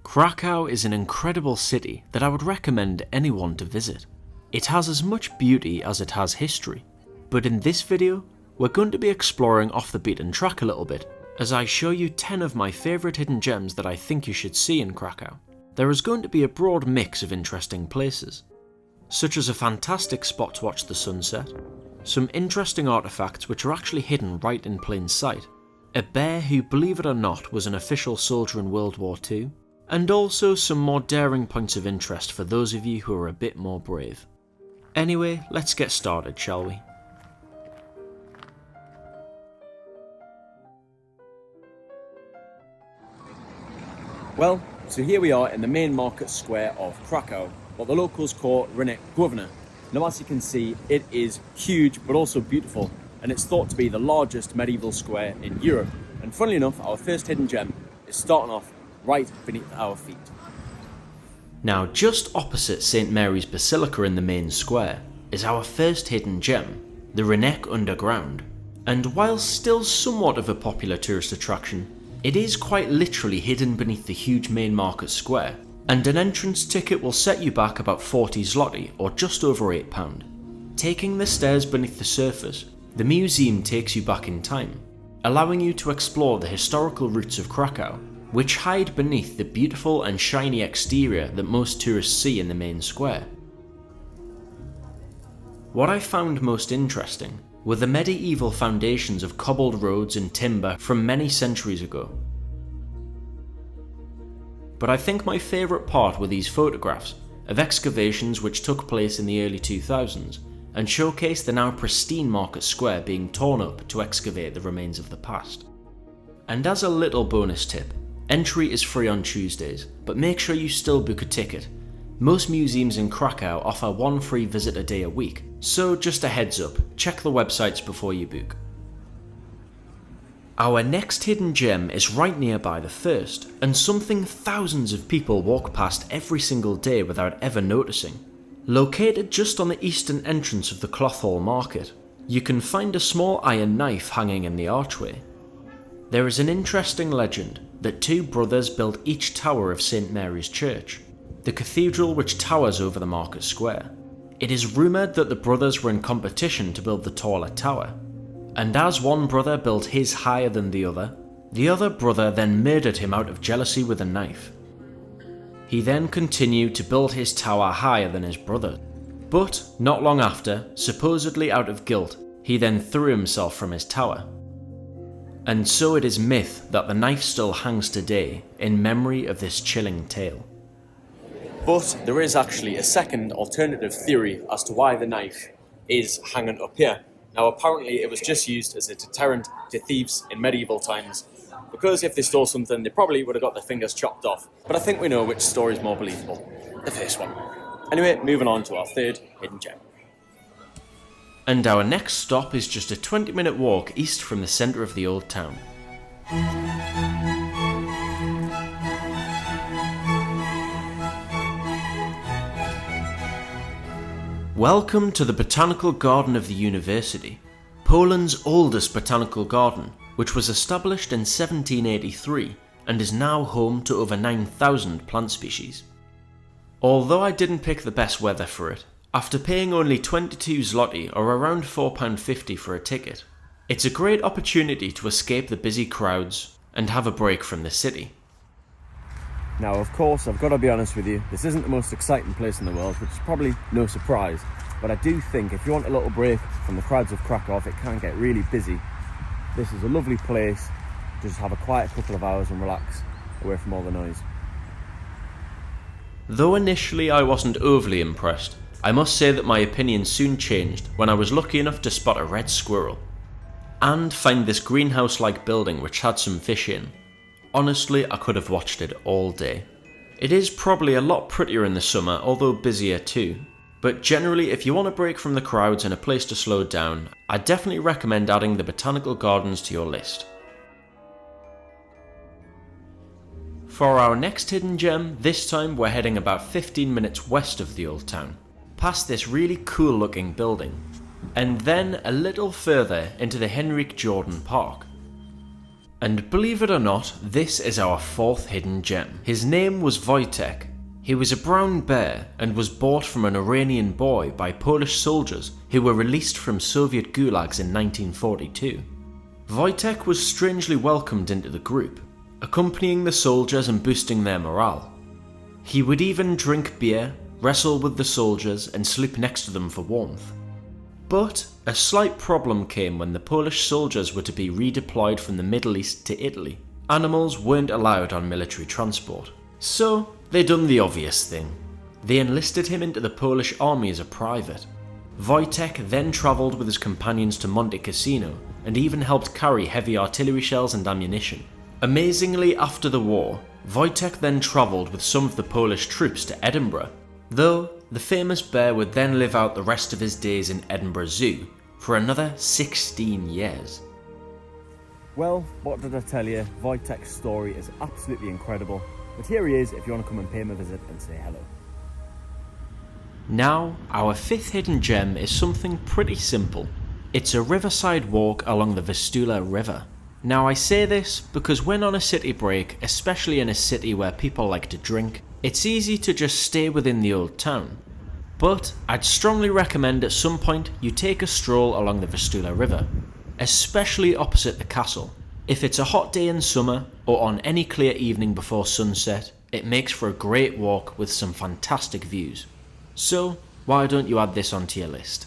Krakow is an incredible city that I would recommend anyone to visit. It has as much beauty as it has history, but in this video we're going to be exploring off the beaten track a little bit as I show you 10 of my favourite hidden gems that I think you should see in Krakow. There is going to be a broad mix of interesting places, such as a fantastic spot to watch the sunset, some interesting artefacts which are actually hidden right in plain sight, a bear who, believe it or not, was an official soldier in World War II, and also some more daring points of interest for those of you who are a bit more brave. Anyway, let's get started, shall we? Well, so here we are in the main market square of Krakow, what the locals call Rynek Główny. Now as you can see, it is huge but also beautiful, and it's thought to be the largest medieval square in Europe. And funnily enough, our first hidden gem is starting off right beneath our feet. Now, just opposite St Mary's Basilica in the main square is our first hidden gem, the Rynek Underground. And while still somewhat of a popular tourist attraction, it is quite literally hidden beneath the huge main market square, and an entrance ticket will set you back about 40 zloty or just over £8. Taking the stairs beneath the surface, the museum takes you back in time, allowing you to explore the historical roots of Krakow, which hide beneath the beautiful and shiny exterior that most tourists see in the main square. What I found most interesting were the medieval foundations of cobbled roads and timber from many centuries ago. But I think my favourite part were these photographs of excavations which took place in the early 2000s and showcase the now pristine market square being torn up to excavate the remains of the past. And as a little bonus tip, entry is free on Tuesdays, but make sure you still book a ticket. Most museums in Krakow offer one free visit a day a week, so just a heads up, check the websites before you book. Our next hidden gem is right nearby the first, and something thousands of people walk past every single day without ever noticing. Located just on the eastern entrance of the Cloth Hall Market, you can find a small iron knife hanging in the archway. There is an interesting legend that two brothers built each tower of St Mary's Church, the cathedral which towers over the market square. It is rumoured that the brothers were in competition to build the taller tower, and as one brother built his higher than the other brother then murdered him out of jealousy with a knife. He then continued to build his tower higher than his brother, but not long after, supposedly out of guilt, he then threw himself from his tower. And so it is myth that the knife still hangs today in memory of this chilling tale. But there is actually a second alternative theory as to why the knife is hanging up here. Now apparently it was just used as a deterrent to thieves in medieval times, because if they stole something they probably would have got their fingers chopped off. But I think we know which story is more believable. The first one. Anyway, moving on to our third hidden gem. And our next stop is just a 20-minute walk east from the centre of the old town. Welcome to the Botanical Garden of the University, Poland's oldest botanical garden, which was established in 1783 and is now home to over 9,000 plant species. Although I didn't pick the best weather for it, after paying only 22 zloty or around £4.50 for a ticket, it's a great opportunity to escape the busy crowds and have a break from the city. Now of course, I've got to be honest with you, this isn't the most exciting place in the world, which is probably no surprise, but I do think if you want a little break from the crowds of Krakow, it can get really busy. This is a lovely place to just have a quiet couple of hours and relax away from all the noise. Though initially I wasn't overly impressed, I must say that my opinion soon changed when I was lucky enough to spot a red squirrel and find this greenhouse-like building which had some fish in. Honestly, I could have watched it all day. It is probably a lot prettier in the summer, although busier too, but generally if you want a break from the crowds and a place to slow down, I definitely recommend adding the botanical gardens to your list. For our next hidden gem, this time we're heading about 15 minutes west of the old town, past this really cool looking building, and then a little further into the Henrik Jordan Park. And believe it or not, this is our fourth hidden gem. His name was Wojtek. He was a brown bear and was bought from an Iranian boy by Polish soldiers who were released from Soviet gulags in 1942. Wojtek was strangely welcomed into the group, accompanying the soldiers and boosting their morale. He would even drink beer, wrestle with the soldiers and sleep next to them for warmth. But a slight problem came when the Polish soldiers were to be redeployed from the Middle East to Italy. Animals weren't allowed on military transport. So they done the obvious thing. They enlisted him into the Polish army as a private. Wojtek then travelled with his companions to Monte Cassino and even helped carry heavy artillery shells and ammunition. Amazingly, after the war, Wojtek then travelled with some of the Polish troops to Edinburgh, though the famous bear would then live out the rest of his days in Edinburgh Zoo for another 16 years. Well, what did I tell you? Wojtek's story is absolutely incredible, but here he is if you want to come and pay him a visit and say hello. Now, our fifth hidden gem is something pretty simple. It's a riverside walk along the Vistula River. Now I say this because when on a city break, especially in a city where people like to drink, it's easy to just stay within the old town. But I'd strongly recommend at some point you take a stroll along the Vistula River, especially opposite the castle. If it's a hot day in summer or on any clear evening before sunset, it makes for a great walk with some fantastic views. So why don't you add this onto your list?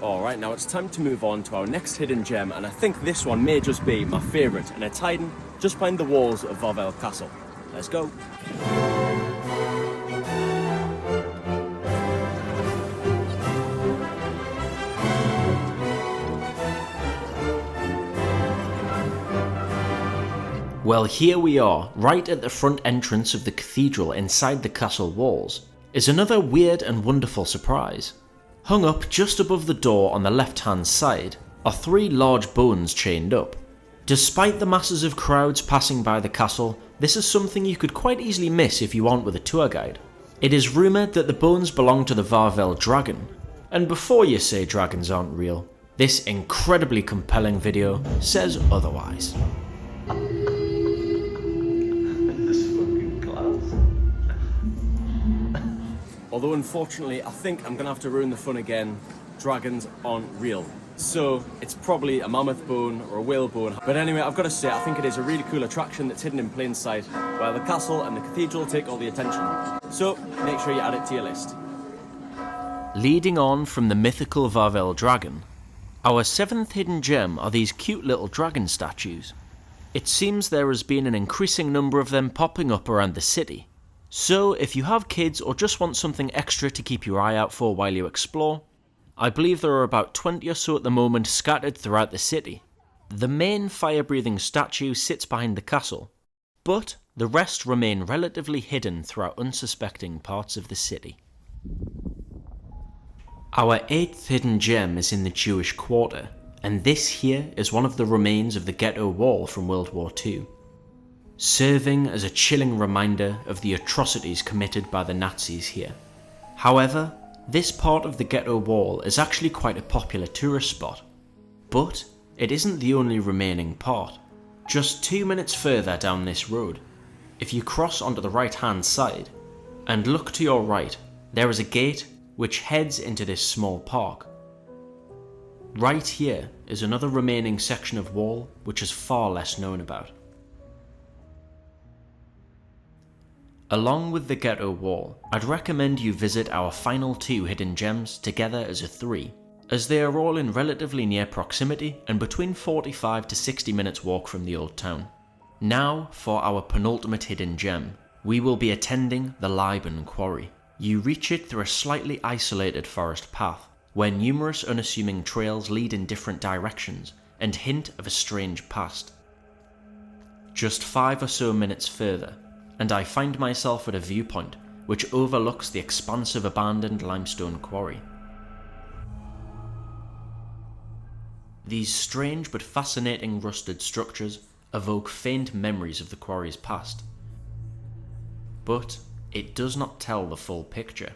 Alright, now it's time to move on to our next hidden gem, and I think this one may just be my favourite, and it's hiding just behind the walls of Wawel Castle. Let's go. Well, here we are, right at the front entrance of the cathedral inside the castle walls, is another weird and wonderful surprise. Hung up just above the door on the left-hand side are three large bones chained up. Despite the masses of crowds passing by the castle, this is something you could quite easily miss if you aren't with a tour guide. It is rumoured that the bones belong to the Wawel dragon, and before you say dragons aren't real, this incredibly compelling video says otherwise. Although unfortunately, I think I'm going to have to ruin the fun again. Dragons aren't real. So it's probably a mammoth bone or a whale bone. But anyway, I've got to say, I think it is a really cool attraction that's hidden in plain sight, while the castle and the cathedral take all the attention. So make sure you add it to your list. Leading on from the mythical Wawel dragon, our seventh hidden gem are these cute little dragon statues. It seems there has been an increasing number of them popping up around the city. So if you have kids or just want something extra to keep your eye out for while you explore, I believe there are about 20 or so at the moment scattered throughout the city. The main fire-breathing statue sits behind the castle, but the rest remain relatively hidden throughout unsuspecting parts of the city. Our eighth hidden gem is in the Jewish quarter, and this here is one of the remains of the Ghetto wall from World War II. Serving as a chilling reminder of the atrocities committed by the Nazis here. However, this part of the Ghetto wall is actually quite a popular tourist spot. But it isn't the only remaining part. Just 2 minutes further down this road, if you cross onto the right hand side and look to your right, there is a gate which heads into this small park. Right here is another remaining section of wall which is far less known about. Along with the Ghetto wall, I'd recommend you visit our final two hidden gems together as a three, as they are all in relatively near proximity and between 45 to 60 minutes walk from the old town. Now for our penultimate hidden gem, we will be attending the Liban Quarry. You reach it through a slightly isolated forest path, where numerous unassuming trails lead in different directions and hint of a strange past. Just 5 or so minutes further, and I find myself at a viewpoint which overlooks the expansive abandoned limestone quarry. These strange but fascinating rusted structures evoke faint memories of the quarry's past. But it does not tell the full picture.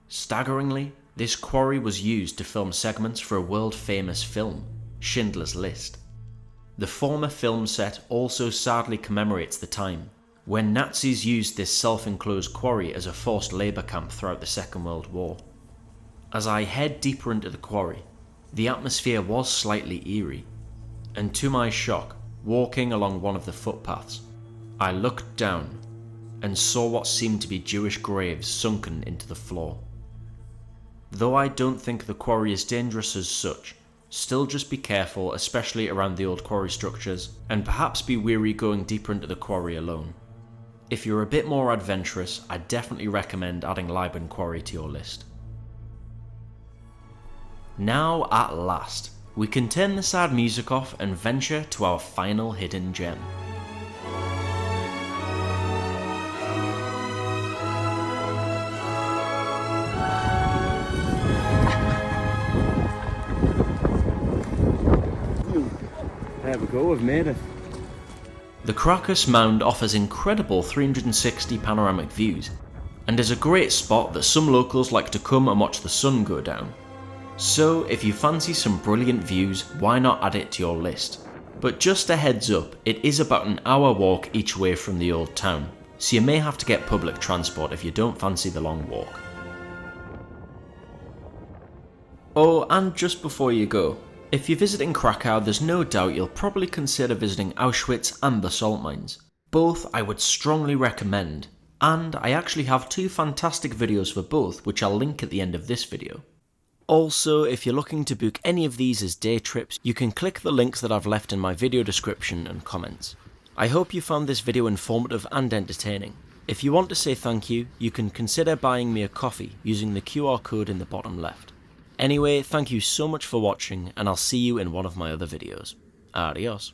Staggeringly, this quarry was used to film segments for a world-famous film, Schindler's List. The former film set also sadly commemorates the time when Nazis used this self-enclosed quarry as a forced labour camp throughout the Second World War. As I head deeper into the quarry, the atmosphere was slightly eerie, and to my shock, walking along one of the footpaths, I looked down and saw what seemed to be Jewish graves sunken into the floor. Though I don't think the quarry is dangerous as such, still just be careful, especially around the old quarry structures, and perhaps be wary going deeper into the quarry alone. If you're a bit more adventurous, I definitely recommend adding Liban Quarry to your list. Now at last, we can turn the sad music off and venture to our final hidden gem. There we go, we've made it. The Krakus Mound offers incredible 360 panoramic views, and is a great spot that some locals like to come and watch the sun go down. So if you fancy some brilliant views, why not add it to your list? But just a heads up, it is about an hour walk each way from the old town, so you may have to get public transport if you don't fancy the long walk. Oh, and just before you go, if you're visiting Krakow, there's no doubt you'll probably consider visiting Auschwitz and the salt mines. Both I would strongly recommend, and I actually have two fantastic videos for both, which I'll link at the end of this video. Also, if you're looking to book any of these as day trips, you can click the links that I've left in my video description and comments. I hope you found this video informative and entertaining. If you want to say thank you, you can consider buying me a coffee using the QR code in the bottom left. Anyway, thank you so much for watching, and I'll see you in one of my other videos. Adios.